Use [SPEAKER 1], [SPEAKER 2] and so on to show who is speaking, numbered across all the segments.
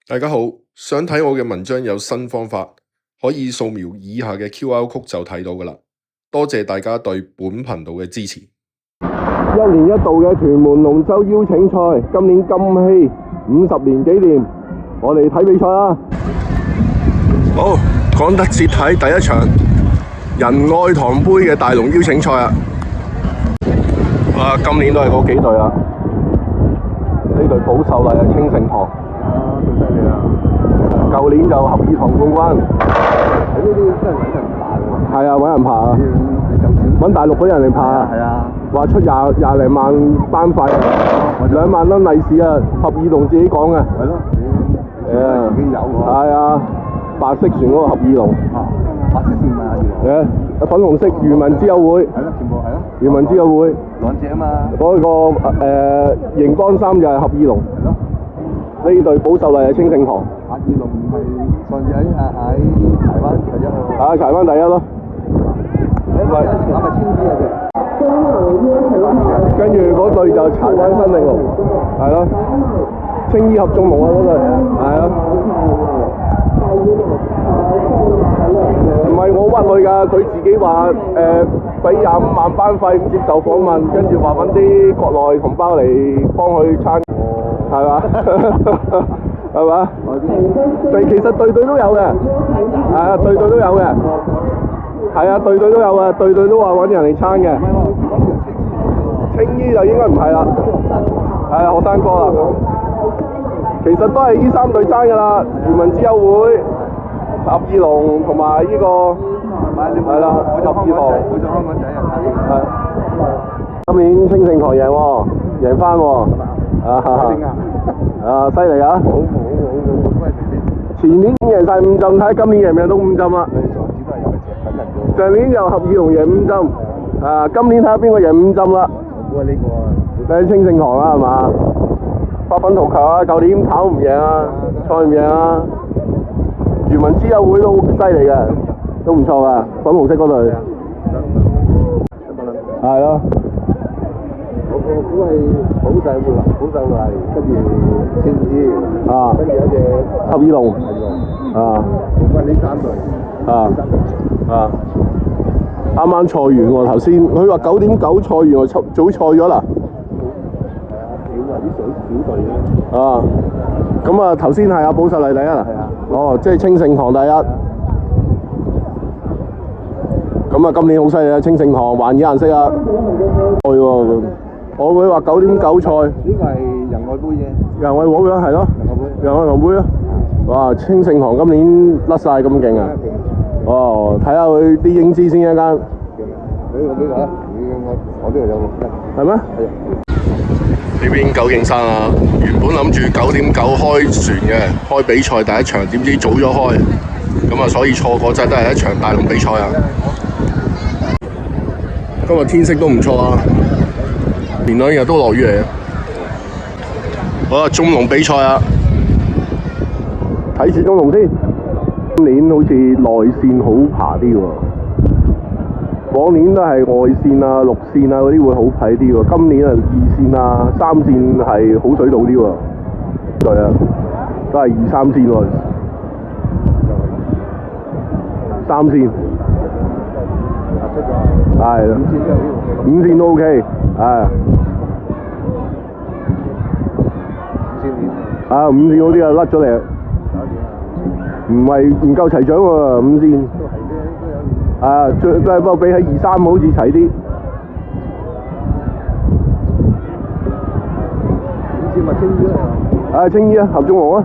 [SPEAKER 1] 大家好，想睇我嘅文章有新方法，可以掃描以下嘅 QR Code 就睇到㗎喇。多謝大家對本頻道嘅支持。
[SPEAKER 2] 一年一度嘅屯門龍舟邀請賽，今年金禧50年紀念，我哋睇比賽啦。好，趕得切睇第一場仁愛堂杯嘅大龍邀請賽啊！今年都係嗰幾隊啦。呢隊寶秀麗啊，清盛堂。最犀利啦！舊年就合議堂冠軍。呢啲真係揾人爬喎。係啊，揾人爬啊！揾大陸嗰啲人嚟爬啊！係啊！話出廿零萬班費啊，2萬蚊利是啊！合議龍自己講嘅。係咯。自己有喎。係啊，白色船嗰個合議龍。白色船咪合議龍。粉紅色漁民之友會。係咯，全部係咯。漁民之友會。兩隻啊嘛。嗰個熒光衫就係合議龍。係咯。呢隊寶秀麗係清盛堂。合議龍係上次喺柴灣第一咯。柴灣第一咯。跟住嗰隊就柴灣新力龍，係咯，青衣合眾龍啊嗰隊，係咯。唔係我屈佢㗎，佢自己話俾25萬班費接受訪問，跟住話揾啲國內同胞嚟幫佢撐，係嘛？係嘛？其實隊都有嘅，係啊，隊都有嘅。係啊，隊都有啊，隊都話揾人嚟撐嘅。青衣就應該唔係啦，係啊，學生哥啦。其實都係呢3隊爭㗎啦，漁民之友會、合議龍同埋呢個係啦，合議堂。香港仔啊！今年清盛堂贏喎，贏翻喎。犀利啊！好。前年贏晒5浸，睇下今年贏唔贏到5浸啦。上年又合議龍贏5浸，今年睇下邊個贏5浸啦。我估係呢個啊。清盛堂啦係嘛？8分圖球啊，舊年跑唔贏啊，賽唔贏啊。漁民之友會都好犀利嘅，都唔錯噶，粉紅色嗰隊。係咯。我估係寶秀麗，跟住青衣，跟住一隻合議龍，我估係呢3隊。啱啱賽完喎，頭先佢話9.9賽完喎，早賽咗啦。啲小隊咧。咁啊頭先係阿寶秀麗第一啦。係啊。哦，即係清盛堂第一。咁啊今年好犀利啊！清盛堂環以顏色啊。係喎，我會話9.9賽。呢個係仁愛杯嘅。仁愛會啊，係咯。仁愛堂杯啊。哇！清盛堂今年甩晒咁勁啊！睇下佢啲英姿先一間。俾我啦，我呢度有6斤。係咩？呢邊九徑山啊，原本諗住9.9開船嘅，開比賽第一場，點知早咗開，咁啊所以錯過真係一場大龍比賽啊！今日天色都唔錯啊，連2日都落雨嚟。好啦，中龍比賽啊，睇住中龍先。今年好似內線好爬啲喎，往年都係外線啊、6線啊嗰啲會好睇啲喎，今年啊2線啊、3線係好水道啲喎，對啊，都係2、3線喎，3線，係5線都 OK， 係5線嗰啲啊甩咗嚟。唔夠齊獎喎，5線。不過比起2、3好似齊啲。5線咪青衣咯。青衣啊，合眾龍啊。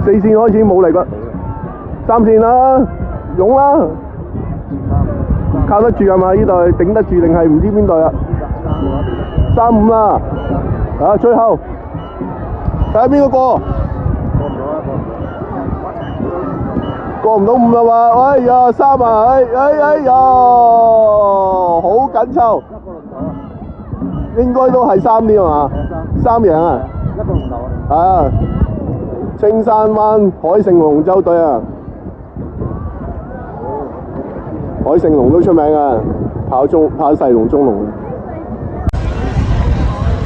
[SPEAKER 2] 4線開始冇力啦。3線啦，勇啦。靠得住係嘛？呢隊頂得住定係唔知邊隊啊？3、5啦。最後。睇下邊個過？過唔到5啦嘛？哎呀，3啊！哎呀，好緊湊。應該都係3啲係嘛？3贏啊！一個龍頭啊！青山灣海盛龍舟隊啊！海盛龍都出名啊！跑細龍中龍。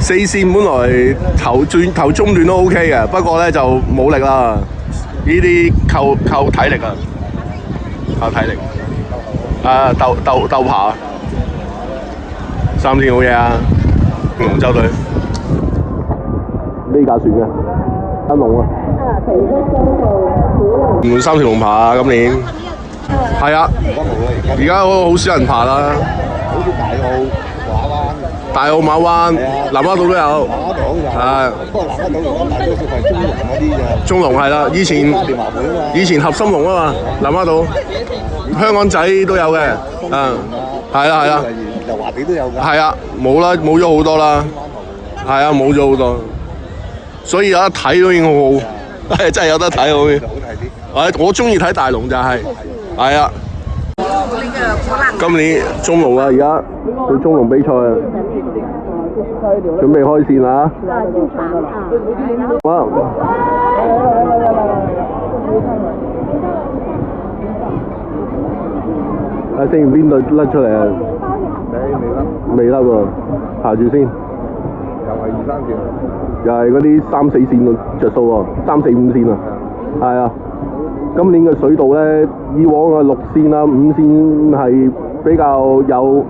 [SPEAKER 2] 四線本來頭中段都 OK 嘅，不過咧就冇力啦。呢啲靠體力啊，靠體力。啊，鬥爬。3線好嘢啊！龍舟隊呢架船嘅新龍啊！唔換3條龍爬啊！今年係啊，而家好少人爬啦。
[SPEAKER 3] 好似大澳馬灣，
[SPEAKER 2] 南丫島都有。
[SPEAKER 3] 南丫島有。
[SPEAKER 2] 係。
[SPEAKER 3] 不過南丫島而家大多數係中龍嗰啲啫。
[SPEAKER 2] 中龍係啦，以前合心龍啊嘛，南丫島，香港仔都有嘅。係啦。
[SPEAKER 3] 油麻地都有㗎。
[SPEAKER 2] 係啊，冇啦，冇咗好多啦。係啊，冇咗好多。所以有得睇都已經好好，真係有得睇好嘅。
[SPEAKER 3] 好睇啲。
[SPEAKER 2] 我中意睇大龍就係啊。今年中龍啊，而家到中龍比賽啊，準備開線啦！好。睇先邊度甩出嚟啊？未甩喎，爬住先。
[SPEAKER 3] 又係2、3條。
[SPEAKER 2] 又係嗰啲3、4線着數喎，3、4、5線啊，係啊。今年嘅水道咧，以往嘅6線啊、5線係比較有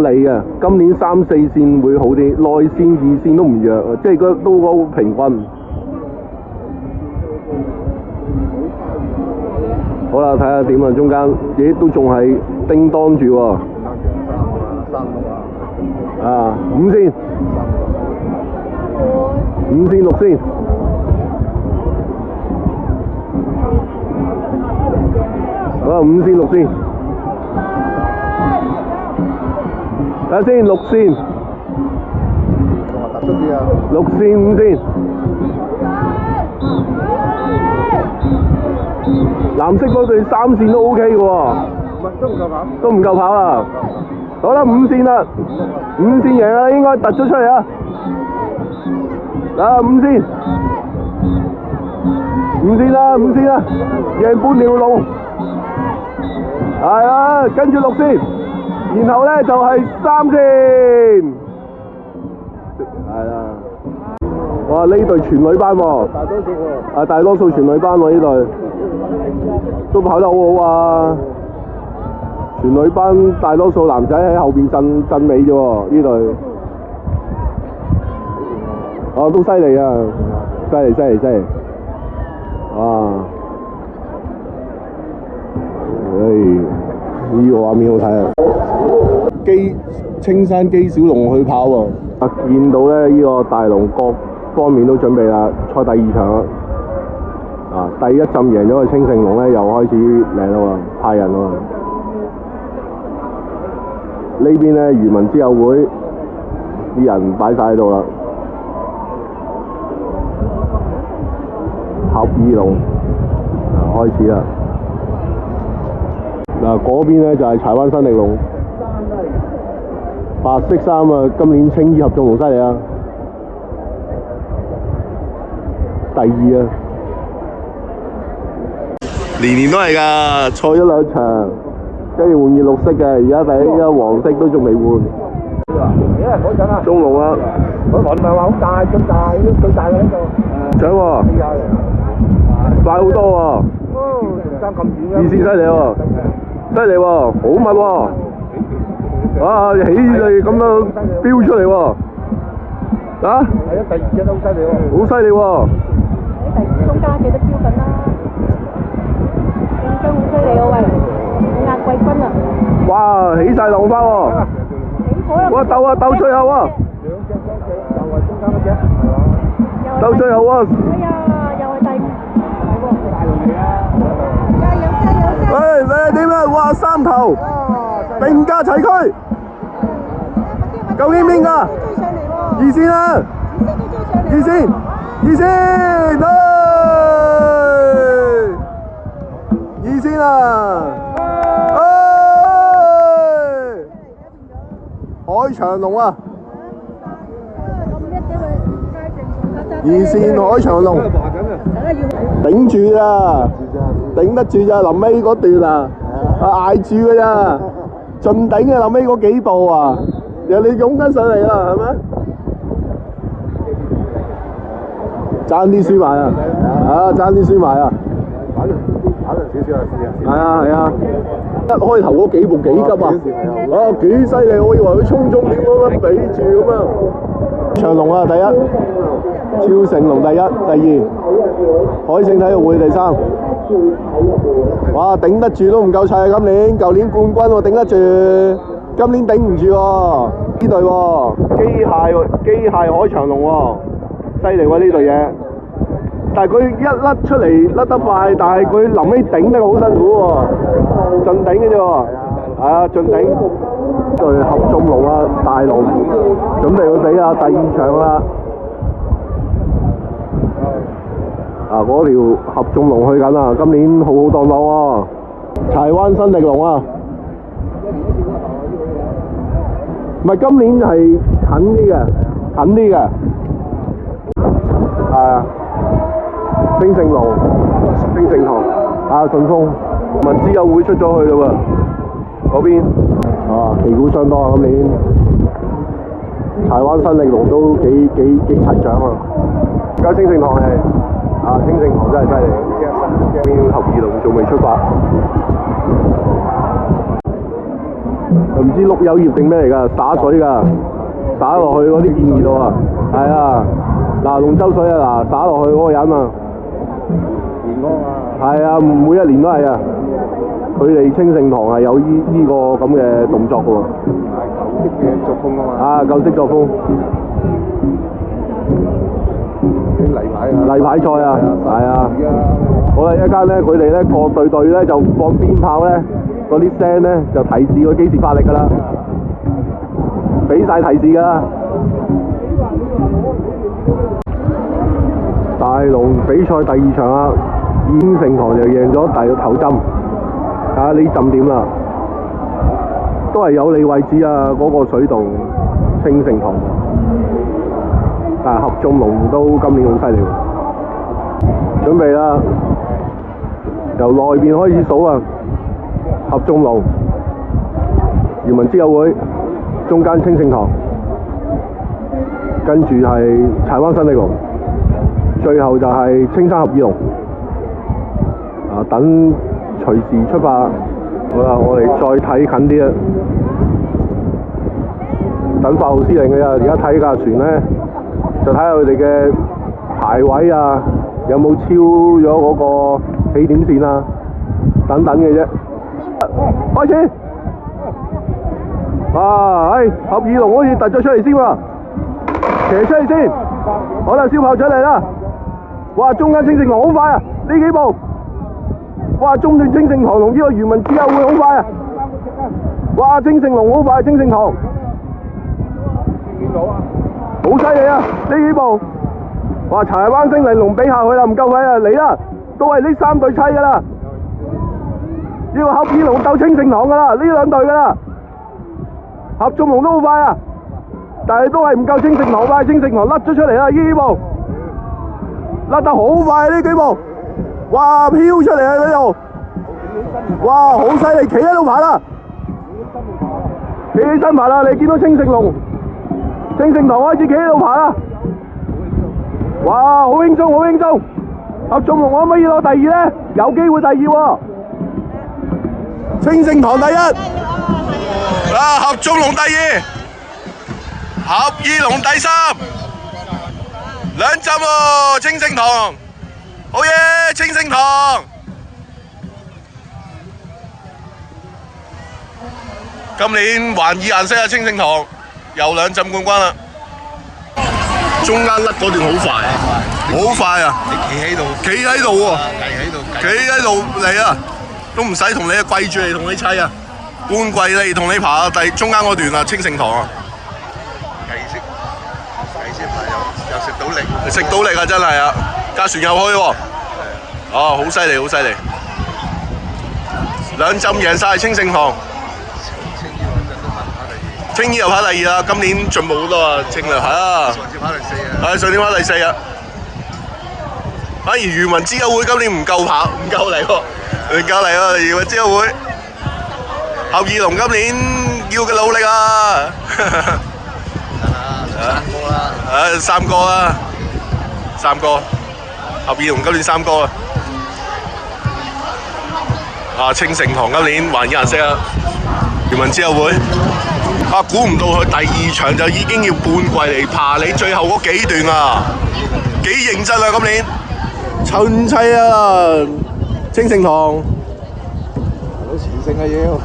[SPEAKER 2] 利嘅，今年3、4線會好啲，內線、2線都唔弱啊，即係都好平均。好啦，睇下點啊，中間亦都仲係叮當住喎。啊，5線，5線、6線。好啊，5線、6線。睇下先，6線。
[SPEAKER 3] 突出啲啊
[SPEAKER 2] ！6線、5線。藍色嗰隊3線都 OK 嘅喎。
[SPEAKER 3] 都唔夠跑。
[SPEAKER 2] 都唔夠跑啊！好啦，5線啦，5線贏啦，應該突咗出嚟啊！啊，5線啦，贏半條龍。係啊，跟住6線，然後咧就係3線。係啦。哇！呢隊全女班喎。
[SPEAKER 3] 大多數喎。
[SPEAKER 2] 啊，大多數全女班喎呢隊，都跑得好好啊！全女班大多數男仔喺後邊鎮尾啫喎，呢隊。哦，都犀利啊！犀利！啊！呢個畫面好睇啊！青山基小龍去跑喎。啊，見到咧呢個大龍各方面都準備啦，賽第2場啦。啊，第一陣贏咗個青盛龍咧，又開始嚟啦喎，派人喎。呢邊咧漁民之友會啲人擺晒喺度啦。合二龍開始啦。嗱，嗰邊咧就係柴灣新力龍，白色衫啊，今年青衣合眾龍犀利啊！第2啊，年都係㗎，賽咗2場，跟住換件綠色嘅，而家黃色都仲未換。中龍啊！
[SPEAKER 3] 嗰輪唔係話好大，咁大，最大嘅呢度。
[SPEAKER 2] 獎喎！快好多喎！
[SPEAKER 3] 爭咁遠
[SPEAKER 2] 2線犀利喎！犀利喎，好密喎！啊，起嚟咁樣飆出嚟喎！啊！
[SPEAKER 3] 係啊，第2隻都好犀利喎！
[SPEAKER 2] 好犀利喎！
[SPEAKER 4] 喺第中間嘅都飆緊啦，競爭好犀利喎喂，壓季軍啊！
[SPEAKER 2] 哇，起晒浪花喎！哇，鬥最後啊！
[SPEAKER 3] 又係中間嗰隻，
[SPEAKER 2] 鬥最後啊！
[SPEAKER 4] 哎呀，又係第5，
[SPEAKER 3] 大龍嚟啊！
[SPEAKER 4] 加油！
[SPEAKER 2] 喂，你係點啊？哇，3頭並駕齊驅，究竟邊個？2線啊！2線，2線啊！海長龍啊！2線海長龍，頂住啊！頂得住咋，臨尾嗰段啊，捱住㗎咋，盡頂嘅臨尾嗰幾步啊，人哋湧緊上嚟啦，係咪？爭啲輸埋啊！爭啲輸埋啊！跑少少啊！係啊！一開頭嗰幾步幾急啊！幾犀利！我以為佢衝終點咁樣比住咁啊！長龍啊，第一；超盛龍第一，第二；海盛體育會第三。哇！頂得住都唔夠砌啊！今年，舊年冠軍喎，頂得住，今年頂唔住喎。呢隊喎，機械海長龍喎，犀利喎呢隊嘢。但係佢一甩出嚟甩得快，但係佢臨尾頂得好辛苦喎，盡頂嘅啫喎，係啊，盡頂。對合眾龍啊，大龍準備去比啊第二場啦。嗰條合眾龍去緊啊，今年浩浩蕩蕩喎。柴灣新力龍啊，唔係今年係近啲嘅，係啊。星盛龍、星盛堂、順豐、文資友會出咗去啦喎，嗰邊旗鼓相當啊！今年柴灣新力龍都幾齊獎啊！而家星盛堂係星盛堂真係犀利，邊合二龍仲未出發，唔知碌柚葉定咩嚟㗎？灑水㗎，灑落去嗰啲建議度啊，係啊，嗱龍舟水啊，嗱灑落去嗰個人啊！係啊，每一年都係啊。佢哋清盛堂係有呢個咁嘅動作嘅喎。舊式嘅作風啊嘛。舊式作風。例牌賽啊，係啊。好啦，一間咧，佢哋咧各隊咧就放鞭炮咧，嗰啲聲咧就提示佢幾時發力㗎啦。俾晒提示㗎啦。大龍比賽第二場啊！星盛堂就贏咗第頭針，呢針點啦？都係有利位置啊！嗰個水洞星盛堂，但係合眾龍都今年好犀利喎。準備啦，由內邊開始數啊！合眾龍、漁民之友會，中間星盛堂，跟住係柴灣新力龍，最後就係青山合二龍。等隨時出發。好啦，我哋再睇近啲啊。等8號司令嘅咋，而家睇架船咧，就睇下佢哋嘅排位啊，有冇超咗嗰個起點線啊，等等嘅啫。開始。合二龍好似突咗出嚟先喎，騎出嚟先。好啦，燒炮出嚟啦。哇，中間清盛堂好快啊！呢幾步。哇！中段清盛堂同呢個漁民之友會好快啊！哇！清盛龍好快，清盛堂見到啊！好犀利啊！呢幾步，哇！柴灣星力龍比下去啦，唔夠快啊！嚟啦，都係呢3隊砌噶啦。呢個合二龍鬥清盛堂噶啦，呢2隊噶啦。合眾龍都好快啊，但係都係唔夠清盛堂快，清盛堂甩咗出嚟啦！呢幾步甩得好快呢幾步。哇！飄出嚟啊！呢度，哇！好犀利，企喺度爬啦，企起身爬啦！你見到清盛龍、清盛堂開始企喺度爬啦，哇！好輕鬆，好輕鬆。合眾龍可唔可以攞第2咧？有機會第2喎。清盛堂第1，
[SPEAKER 3] 合眾龍第2，合二龍第3，2針喎，清盛堂。好嘢，清盛堂！今年環意顏色啊，清盛堂又2針冠軍啦。中間甩嗰段好快，好快啊！你企喺度喎，企喺度嚟啊，都唔使同你跪住嚟同你砌啊，半跪嚟同你爬中間嗰段啊，清盛堂啊！計識又食到力，食到力啊！真係啊！架船又開喎，好犀利，好犀利！2針贏晒清盛堂，青衣又跑第2啦，今年進步好多啊，稱量係啊，上年跑第4啊，反而漁民之友會今年唔夠跑，唔夠嚟喎，漁民之友會合二龍今年要嘅努力啊！三哥啦，三哥，合二龍今年三哥啊！啊，清盛堂今年還以顏色啊！漁民之友會啊，估唔到佢第二場就已經要半季嚟爬你最後嗰幾段啊！幾認真啊！今年
[SPEAKER 2] 趁砌啊！清盛堂
[SPEAKER 5] 全勝啊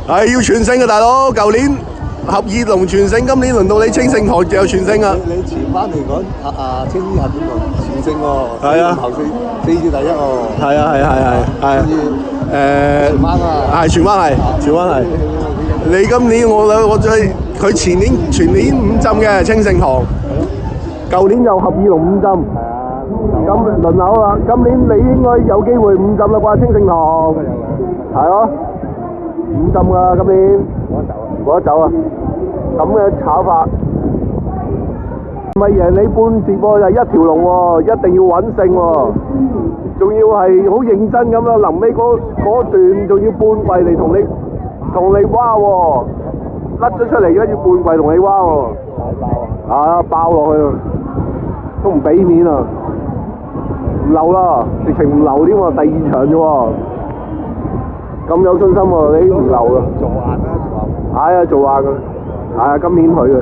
[SPEAKER 2] 係要全勝嘅大佬，舊年合二龍全勝，今年輪到你清盛堂又全勝啊！
[SPEAKER 5] 你前班嚟講，青衣合點講全勝喎，
[SPEAKER 2] 係啊
[SPEAKER 5] 頭四至第一喎，
[SPEAKER 2] 係啊
[SPEAKER 5] 跟住全灣啊，
[SPEAKER 2] 全灣係。你今年我最佢前年全年5針嘅清盛堂，舊年又合二龍5針，咁輪流啦。今年你應該有機會5針啦啩，清盛堂係咯，5針㗎今年，冇得走啊！咁嘅炒法，唔係贏你半截喎，就係一條龍喎，一定要穩勝喎，仲要係好認真咁啦。臨尾嗰段仲要半季嚟同你蛙喎，甩咗出嚟而家要半季同你蛙喎，啊爆落去，都唔俾面啊！唔留啦，直情唔留添喎，第二場啫喎，咁有信心喎，你唔留啦。
[SPEAKER 5] 做硬啦，
[SPEAKER 2] 係啊，做硬嘅，係啊，今年佢嘅，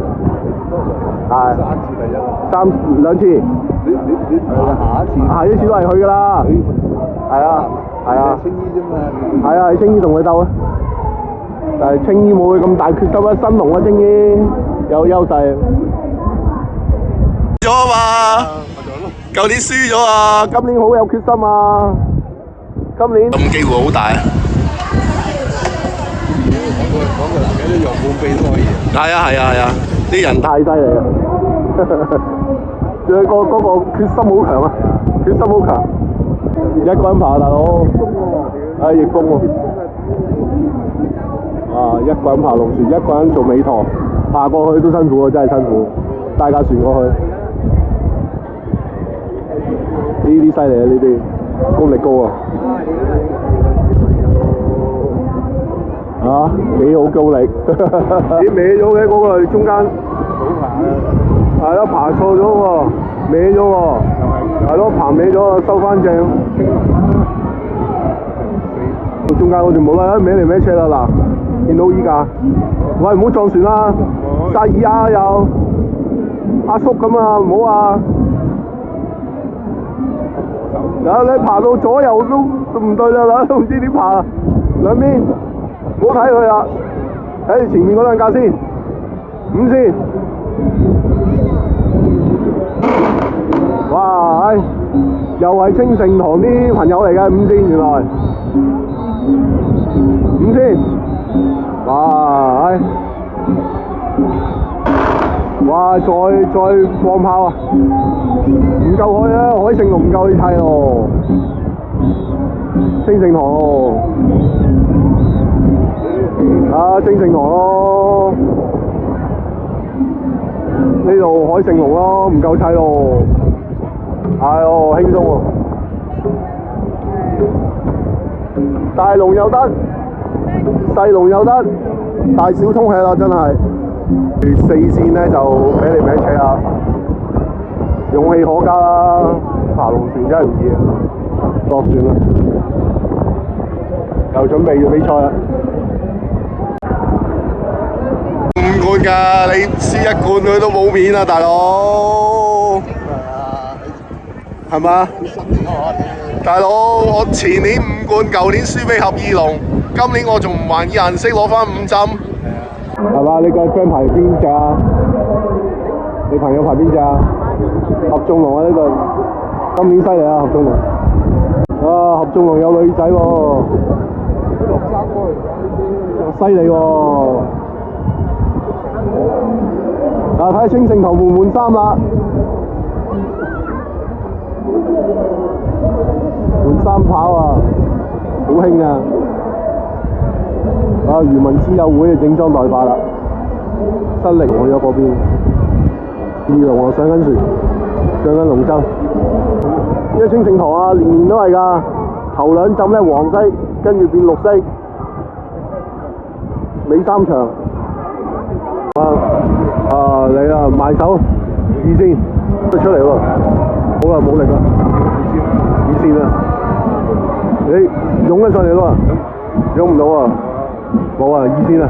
[SPEAKER 2] 係
[SPEAKER 5] 3次第一，
[SPEAKER 2] 2次，
[SPEAKER 5] 你下一次
[SPEAKER 2] 都係佢噶啦，係啊，
[SPEAKER 5] 青衣啫嘛，
[SPEAKER 2] 係啊，係青衣同佢鬥啊，但係青衣冇佢咁大決心啊，新龍啊，青衣有優勢。
[SPEAKER 3] 咗啊嘛，舊年輸咗啊，
[SPEAKER 2] 今年好有決心啊！今年
[SPEAKER 3] 咁機會好大啊！
[SPEAKER 5] 講句難聽啲，用半臂都可以。
[SPEAKER 3] 係啊，啲人
[SPEAKER 2] 太犀利啦！佢嗰個決心好強啊，決心好強，一個人爬大佬，逆風喎，啊一個人爬龍船，一個人做尾舵，爬過去都辛苦啊，真係辛苦，帶架船過去，呢啲犀利啊，呢啲功力高啊！啊，幾好高力，咦歪咗嘅嗰個中間，係咯爬錯咗喎，歪咗喎，係咯爬歪咗，收翻正。中間嗰段冇啦，歪嚟歪斜啦嗱，見到依架，喂唔好撞船啦，薩爾啊又，阿叔咁啊唔好啊，嗱你爬到左右都唔對啦，都唔知點爬，兩邊。唔好睇佢啦，睇住前面嗰兩架先，5先。哇！又係清盛堂啲朋友嚟嘅5先，原來5先。哇！哇！再放炮啊！唔夠開啊！海盛龍唔夠你砌咯，清盛堂咯。啊，清盛堂咯，呢度海盛龍咯，唔夠砌咯，係哦，輕鬆喎，大龍又得，細龍又得，大小通吃啦，真係4線呢就俾你扯啦，勇氣可嘉啦，爬龍船真係唔易啊，落船啦，又準備要比賽啦。
[SPEAKER 3] 5冠㗎，你輸1冠佢都冇面啊，大佬，係嘛？大佬，我前年5冠，舊年輸俾合二龍，今年我仲唔還以顏色攞翻5針？
[SPEAKER 2] 係嘛？你個 friend 排邊隻啊？你朋友排邊隻啊？合眾龍啊呢度，今年犀利啊合眾龍。啊合眾龍有女仔喎，犀利喎！嗱，睇下清盛堂換唔換衫啦，換衫跑啊，好興啊！啊，漁民之友會整裝待發啦，新力去咗嗰邊，二龍啊上緊船，上緊龍舟。因為清盛堂啊，年年都係㗎，頭2浸咧黃色，跟住變綠色，尾3場。你啦，埋手2線出嚟喎，好啦，冇力啦，2線啦，你湧緊上嚟咯，湧唔到啊，冇啊，2線啦。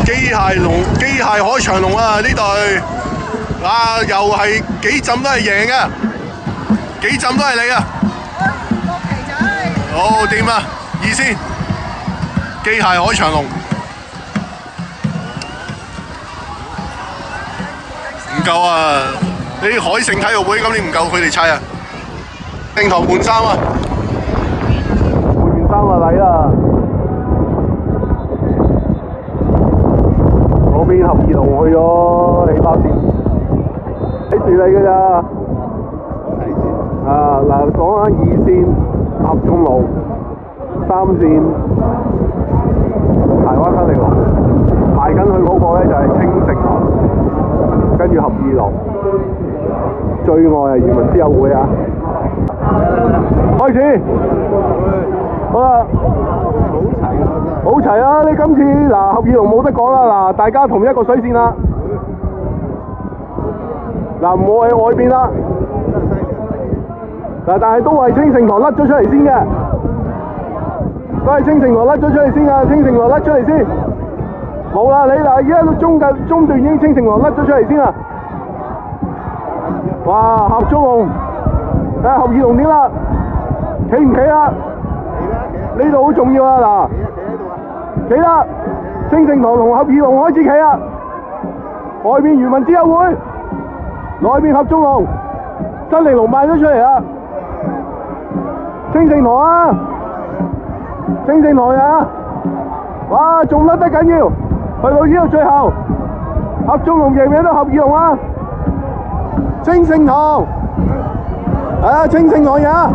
[SPEAKER 3] 機械海長龍啊！呢隊啊，又係幾陣都係贏嘅，幾陣都係你啊！好掂啊！2線機械海長龍唔夠啊！呢啲海盛體育會今年唔夠佢哋砌啊！聖堂換衫啊！
[SPEAKER 2] 換完衫啊，嚟啦！嗰邊合二龍去咗起跑線，睇住你㗎咋？嗱，講緊2線合眾龍，3線柴灣新力龍，排緊佢嗰個咧就係清城堂，跟住合二龍，最愛係漁民之友會啊！開始，好啦。好齊啦！你今次嗱合二龍冇得講啦，嗱大家同一個水線啦，嗱唔好喺外邊啦，嗱但係都係清城堂甩咗出嚟先嘅，都係清城堂甩咗出嚟先啊！清城堂甩出嚟先，冇啦你嗱而家中段已經清城堂甩咗出嚟先啦，哇合中龍，睇下合二龍點啦，企唔企啊？呢度好重要啊嗱！企啦！清城堂同合二龍開始企啦！外面漁民之友會，內面合眾龍，新力龍賣咗出嚟啦！清城堂啊！清城堂啊！哇，仲甩得緊要，去到呢度最後，合眾龍贏唔贏到合二龍啊？清城堂，清城堂呀！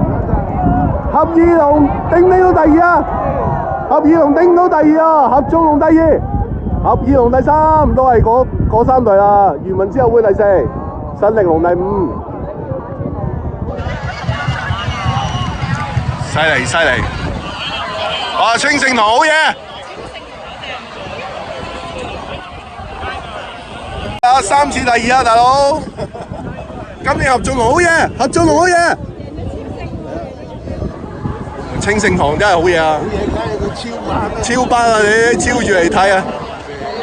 [SPEAKER 2] 合二龍頂唔頂到第2啊？合二龍頂到第2啊，合眾龍第2，合二龍第3，都係嗰3隊啦。漁民之友會第4，新力龍第5。
[SPEAKER 3] 犀利犀利！哇，清城堂好嘢！啊，3次第2啊，大佬！今年合眾龍好嘢，合眾龍好嘢！清城堂真係好嘢啊！超班啊！你超住嚟睇啊！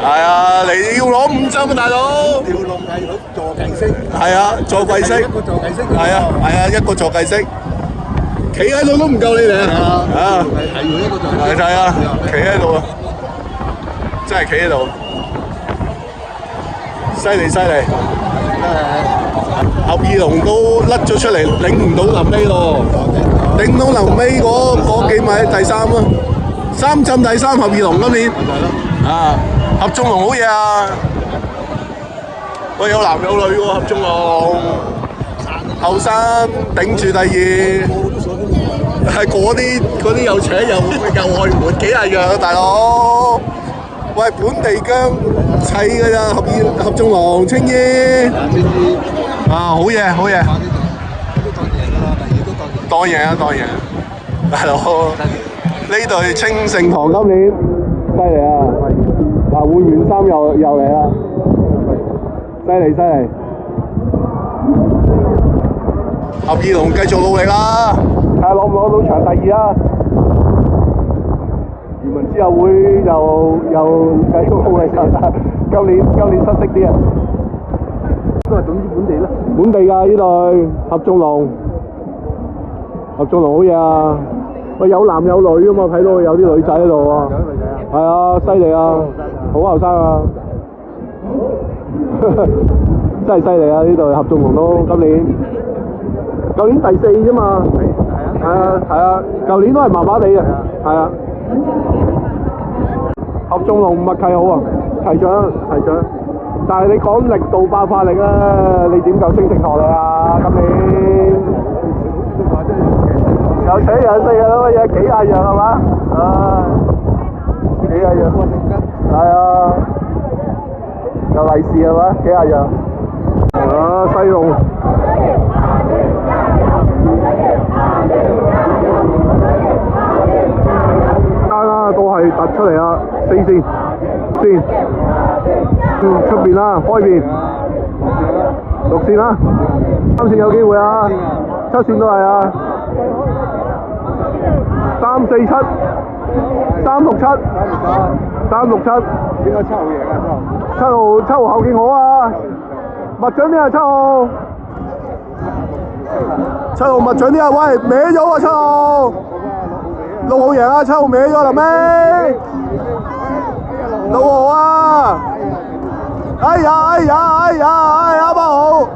[SPEAKER 3] 係啊，你要攞5針啊，大佬！
[SPEAKER 5] 條龍係佢坐計式，
[SPEAKER 3] 係啊，坐計式，
[SPEAKER 5] 一個坐計式，
[SPEAKER 3] 係啊，一個坐計式，企喺度都唔夠你哋啊！
[SPEAKER 5] 係佢一個坐計式，
[SPEAKER 3] 係啊，企喺度啊，真係企喺度，犀利犀利！合二龍都甩咗出嚟，領唔到臨尾咯，領到臨尾嗰幾米第3咯，3浸第3合二龍今年啊，合眾龍好嘢啊！喂，有男有女喎，合眾龍，後生頂住第2，係嗰啲又扯又愛換幾廿樣啊，大佬！喂，本地薑砌㗎咋，合眾龍青衣。啊，好嘢，好嘢！當贏啊，當贏！大佬，呢隊清城堂今年犀利啊！嗱，換完衫又嚟啦，犀利犀利！合二龍繼續努力啦，睇下攞唔攞到場第2啊！漁民之友會又繼續努力啦，今年失色啲啊！都係總之本地啦，本地㗎呢隊合眾龍，合眾龍好嘢啊！喂，有男有女㗎嘛，睇到有啲女仔喺度喎，係啊，犀利啊，好後生啊，真係犀利啊！呢隊合眾龍都今年第4啫嘛，係啊，舊年都係麻麻地嘅，係啊，合眾龍默契好啊，齊獎。但係你講力度爆發力啊，你點夠清城堂嚟啊？今年有扯有四啊，乜嘢幾廿樣係嘛？幾廿樣，係啊，有利是係嘛？幾廿樣，西龍。
[SPEAKER 2] 係突出嚟啦，4線線，出邊啦，開邊，6線啦，3線有機會啊，7線都係啊，347、367、367，
[SPEAKER 5] 應該7號贏啊
[SPEAKER 2] 7號後勁好啊，密獎啲啊7號，7號密獎啲啊，喂歪咗喎7號，6號贏啊，7號歪咗啦咩？6號啊！哎呀，8號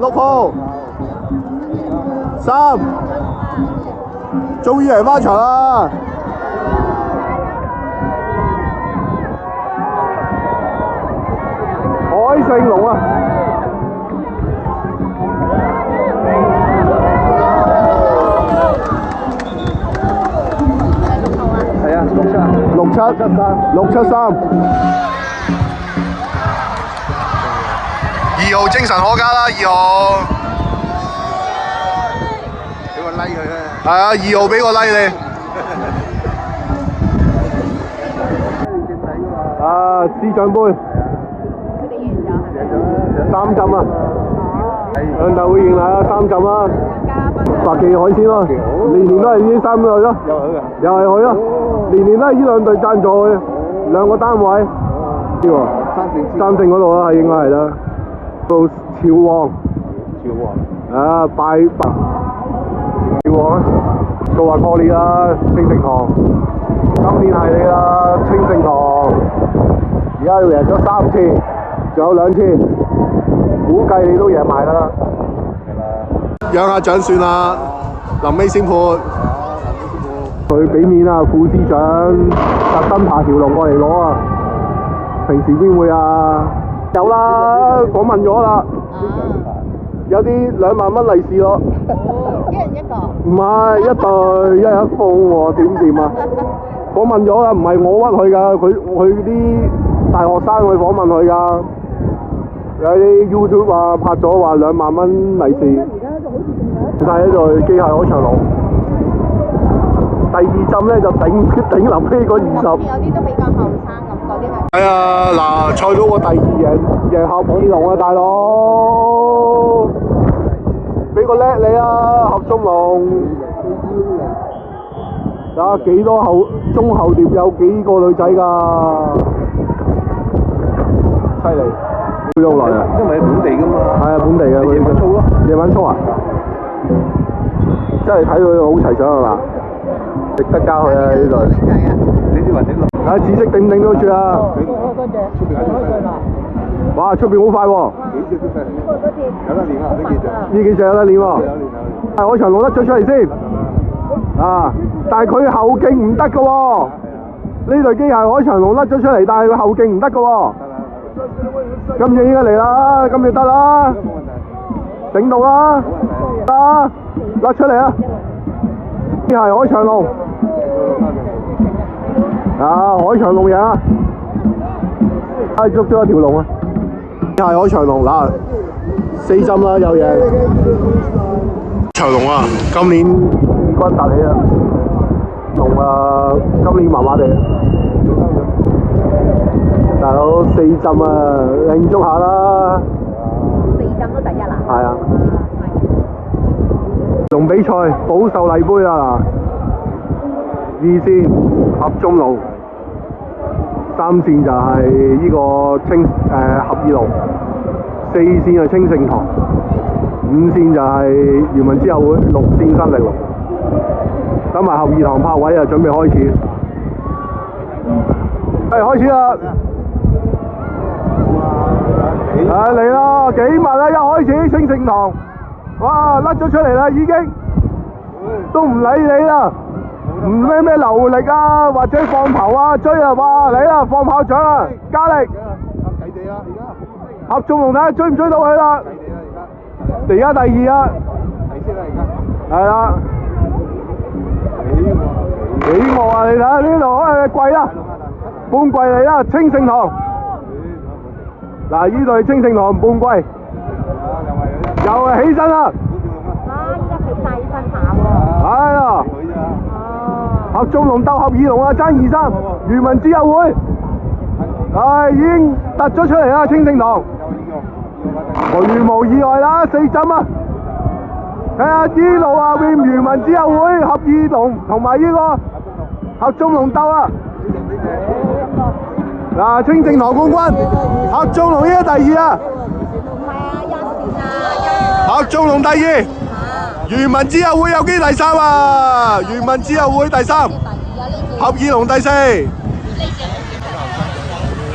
[SPEAKER 2] ，6號，3，終於贏翻場啦！海勝龍啊！係啊，673。
[SPEAKER 3] 2號精神可嘉啦，2號。
[SPEAKER 5] 俾個 like 佢啦。
[SPEAKER 3] 係啊，2號俾個 like 你。
[SPEAKER 2] 啊，師獎杯3浸啊！向大會迎嚟啊，3浸啦，百記海鮮咯，年年都係呢3隊咯，又係佢咯，年年都係呢2隊贊助嘅2個單位，呢個三聖嗰度啦，應該係啦，到潮旺，啊拜潮旺啊，數下過年啦，清盛堂，今年係你啦，清盛堂，而家贏咗3次，仲有2次。估計你都贏埋㗎啦，
[SPEAKER 1] 養下獎算啦，臨尾先判。
[SPEAKER 2] 佢俾面啊，副司長特登爬條龍過嚟攞啊，平時邊會啊？有啦，訪問咗啦，有啲2萬蚊利是咯。
[SPEAKER 4] 一人一個。
[SPEAKER 2] 唔係一對一人一副喎，點掂啊？訪問咗啦，唔係我屈佢㗎，佢啲大學生去訪問佢㗎。有啲 YouTube 啊拍咗話2萬蚊利是，晒呢隊機械海長龍。第2浸咧就頂臨尾嗰20。
[SPEAKER 4] 有啲都比較後生咁，嗰啲咪。
[SPEAKER 2] 係啊，嗱，賽到個第2贏合二龍啊，大佬，俾個叻你啊，合中龍。啊，幾多中後碟有幾個女仔㗎？犀利！好耐啊！
[SPEAKER 5] 因為係本地㗎嘛。
[SPEAKER 2] 係啊，本地嘅。
[SPEAKER 5] 夜晚操咯。
[SPEAKER 2] 夜晚操啊！真係睇佢好齊上係嘛？值得交佢啊呢隊。
[SPEAKER 5] 你啲雲頂落。
[SPEAKER 2] 啊，紫色頂唔頂到住啊？
[SPEAKER 5] 出邊
[SPEAKER 2] 哇！出邊好快喎！
[SPEAKER 5] 幾隻都犀利。有得練啊！呢幾隻。
[SPEAKER 2] 呢幾隻有得練喎。係海長龍甩咗出嚟先。啊！但係佢後勁唔得㗎喎。呢隊機械海長龍甩咗出嚟，但係佢後勁唔得㗎喎。今次應該嚟啦，今次得啦，整到啦，得，甩出嚟啊！呢係海長龍，啊海長龍贏啊！捉咗一條龍啊！呢係海長龍嗱，4針啦又贏，
[SPEAKER 1] 長龍啊，
[SPEAKER 2] 今年軍突起啊，龍啊今年麻麻地。大佬4浸啊，慶祝下啦
[SPEAKER 4] 4浸都第1啦。
[SPEAKER 2] 係啊，龍比賽保秀麗杯啊，2線合中龍，3線就係呢個合二龍，4線係清盛堂，5線就係漁民之友會，6線新力龍，等埋合二堂泊位啊，準備開始，開始啦！嚟啦，幾密啊！一開始清盛堂，哇，甩咗出嚟啦，已經都唔理你啦，唔咩流力啊，或者放頭啊，追啊，哇，嚟啦，放炮仗啊，加力！合中龍睇下追唔追到佢啦？而家第2啊，係啦，幾幕啊！你睇下呢度貴啦，半貴嚟啦，清盛堂。嗱，呢隊清盛堂半季，又係起身啦！
[SPEAKER 4] 哇！依家起晒身下喎。
[SPEAKER 2] 係啦，合眾龍鬥合耳龍啊，爭2、3，漁民之友會，已經突咗出嚟啦，清盛堂，如無意外啦，4針啊！睇下呢路下邊漁民之友會合耳龍同埋呢個合眾龍鬥啊！嗱，清盛堂冠軍，合眾龍依家第2啊！合眾龍第2，漁民之友會有機第3啊！漁民之友會第3，合耳龍第4。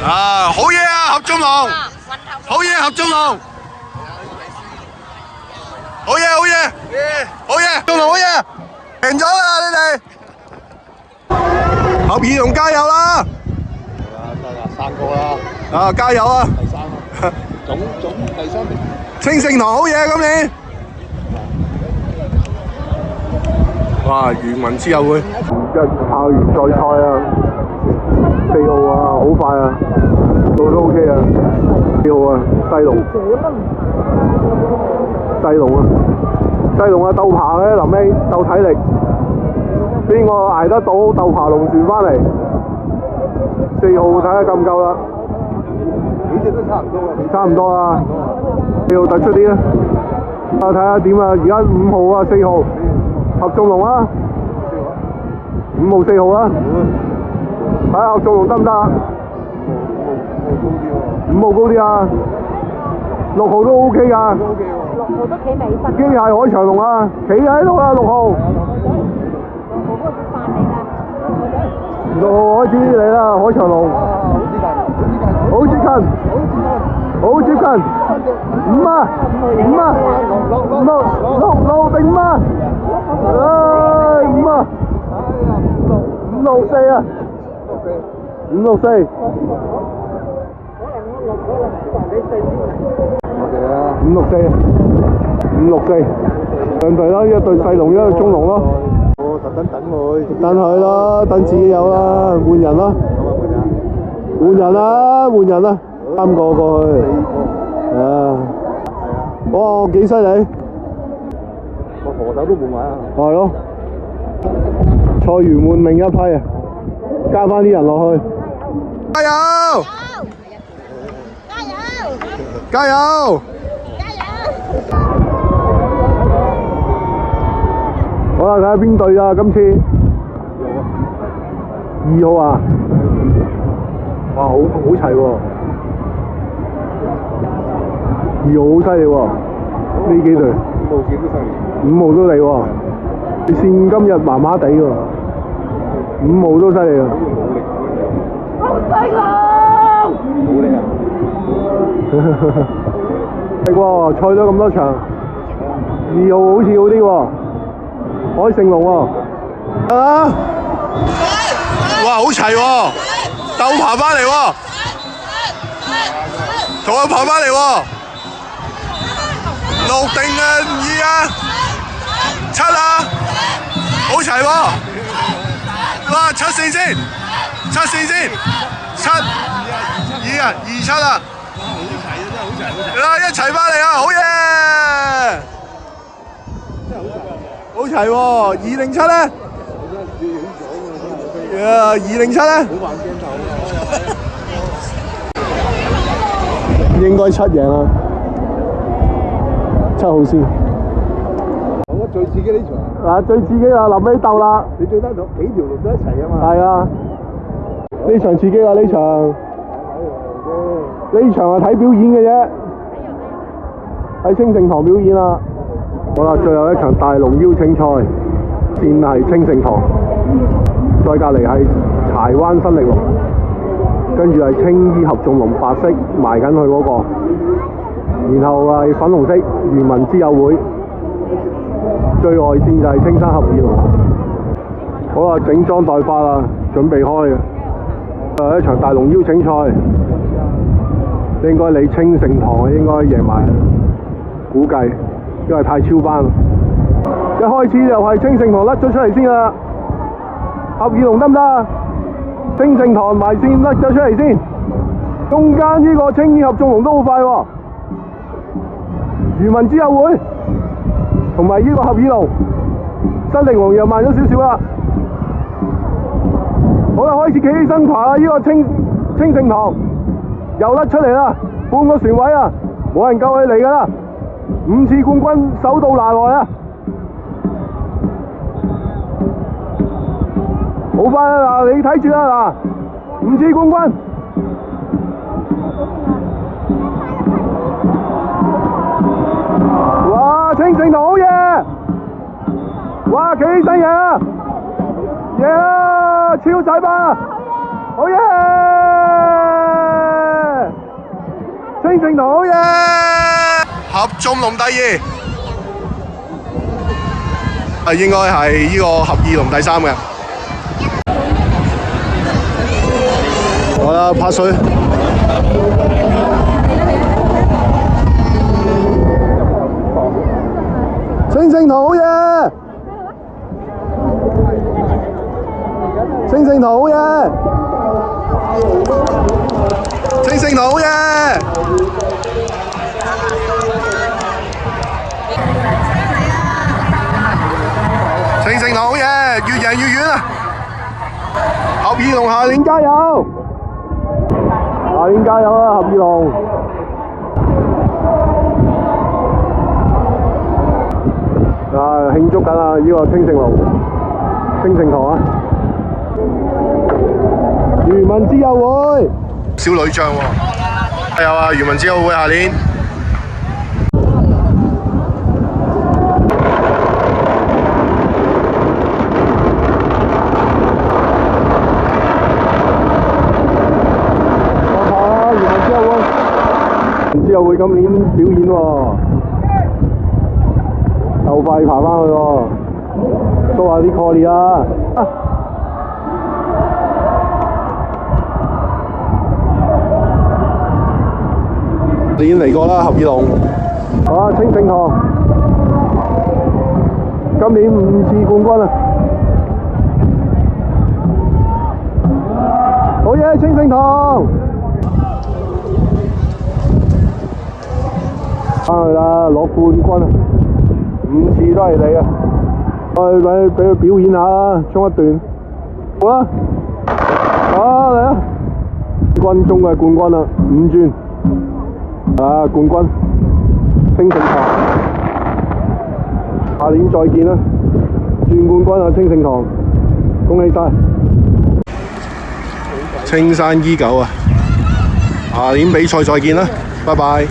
[SPEAKER 3] 啊，好嘢啊，合眾龍，好嘢，合眾龍，好嘢，好嘢，好嘢，眾龍好嘢，贏咗啦你哋，合耳龍加油啦！
[SPEAKER 5] 3個啦，
[SPEAKER 3] 啊，加油啊！
[SPEAKER 5] 第3啦，總第3名。
[SPEAKER 3] 清盛堂好嘢今年。哇！漁民之友會
[SPEAKER 2] 校園賽賽啊，4號啊，好快啊，到都 OK 啊，4號啊，西龍啊，西龍啊，鬥爬嘅臨尾鬥體力，邊個捱得到鬥爬龍船翻嚟？4號睇下夠唔夠啦，
[SPEAKER 5] 幾隻都差唔多啊，
[SPEAKER 2] 差唔多啦，4號突出啲啦，睇下點啊！而家5號啊，4號合眾龍啊，5號4號啊，睇下合眾龍得唔得啊？5號高啲啊，6號都 OK 㗎，
[SPEAKER 4] 6號都企尾身。
[SPEAKER 2] 機械海長龍啊，企喺度啦，6號。 6號開始嚟啦，海長龍，好接近，好接近，5啊，5啊，6定5啊，唉，5啊，564啊，564，564，564，兩隊啦，一隊細龍，一隊中龍咯。
[SPEAKER 5] 我特登等佢，
[SPEAKER 2] 等佢啦，等自己有啦，換人啦，換人啦，換人啦，3個過去，哇，幾犀利！
[SPEAKER 5] 個舵手都換埋啊！
[SPEAKER 2] 係咯，賽員換另一批啊，加翻啲人落去，
[SPEAKER 3] 加油！加油！
[SPEAKER 2] 好啦，睇下邊隊啊，今次2號啊，哇，好齊喎，2號好犀利喎，呢幾隊5號都嚟喎，你線今日麻麻地喎，5號都犀利啊！
[SPEAKER 5] 冇力啊！
[SPEAKER 2] 係喎，賽咗咁多場，2號好似好啲喎。 海盛龍喎，啊！
[SPEAKER 3] 哇，好齊喎，鬥爬翻嚟喎，同我爬翻嚟喎，6定啊2啊7啊，好齊喎，哇7線先，7線先，7 2啊2 7啊，一齊翻嚟啊，好嘢！
[SPEAKER 2] 好齊喎，2定7咧？2定7咧？應該7贏啊，7號先。
[SPEAKER 5] 我覺得最刺激呢場。
[SPEAKER 2] 嗱，最刺激啦，臨尾鬥啦。
[SPEAKER 5] 你最得到幾條龍都一齊啊嘛。
[SPEAKER 2] 係啊，呢場刺激啊！呢場，呢場係睇表演嘅啫，喺清盛堂表演啦。 好啦，最後一場大龍邀請賽，先係清盛堂，再隔離係柴灣新力龍，跟住係青衣合眾龍白色埋緊佢嗰個，然後係粉紅色漁民之友會，最外線就係青山合耳龍。好啦，整裝待發啦，準備開嘅。最後一場大龍邀請賽，應該你清盛堂應該贏埋，估計。 因為太超班啦！一開始就係清盛堂甩咗出嚟先啦，合耳龍得唔得啊？清盛堂埋線甩咗出嚟先，中間呢個青衣合眾龍都好快喎，漁民之友會同埋呢個合耳龍，新力龍又慢咗少少啦。開始企起身爬啦！呢個清盛堂又甩出嚟啦，半個船位啊，冇人救佢嚟噶啦！5次冠軍手到拿來啊！好快啦！嗱，你睇住啦！嗱，5次冠軍。哇！清盛堂好嘢！哇！企起身贏啦！贏啦！超仔班！好嘢！清盛堂好嘢！
[SPEAKER 3] 合眾龍第2，應該係呢個合二龍第3嘅。
[SPEAKER 2] 好啦，拍水。清盛堂好嘢！清盛堂好嘢！
[SPEAKER 3] 清盛堂好嘢！清盛堂好嘢，越贏越遠啊！合二龍下年
[SPEAKER 2] 加油！下年加油啦，合二龍！慶祝緊啊！呢個清盛堂啊！漁民之友會
[SPEAKER 3] 小女將喎，加油啊！漁民之友會下年。
[SPEAKER 2] 之後會今年表演喎，就快爬翻去喎，show下啲 call 啊！你已經嚟過啦，合二龍。好啊，清盛堂，今年5次冠軍啊！好嘢，清盛堂！翻去啦，攞冠軍啊！5次都係你啊！俾佢表演下啦，衝一段，好啦，嚟啊！軍中嘅冠軍啦，5轉，冠軍，清盛堂，下年再見啦！轉冠軍啊，清盛堂，恭喜晒！青山依舊啊！下年比賽再見啦，拜拜。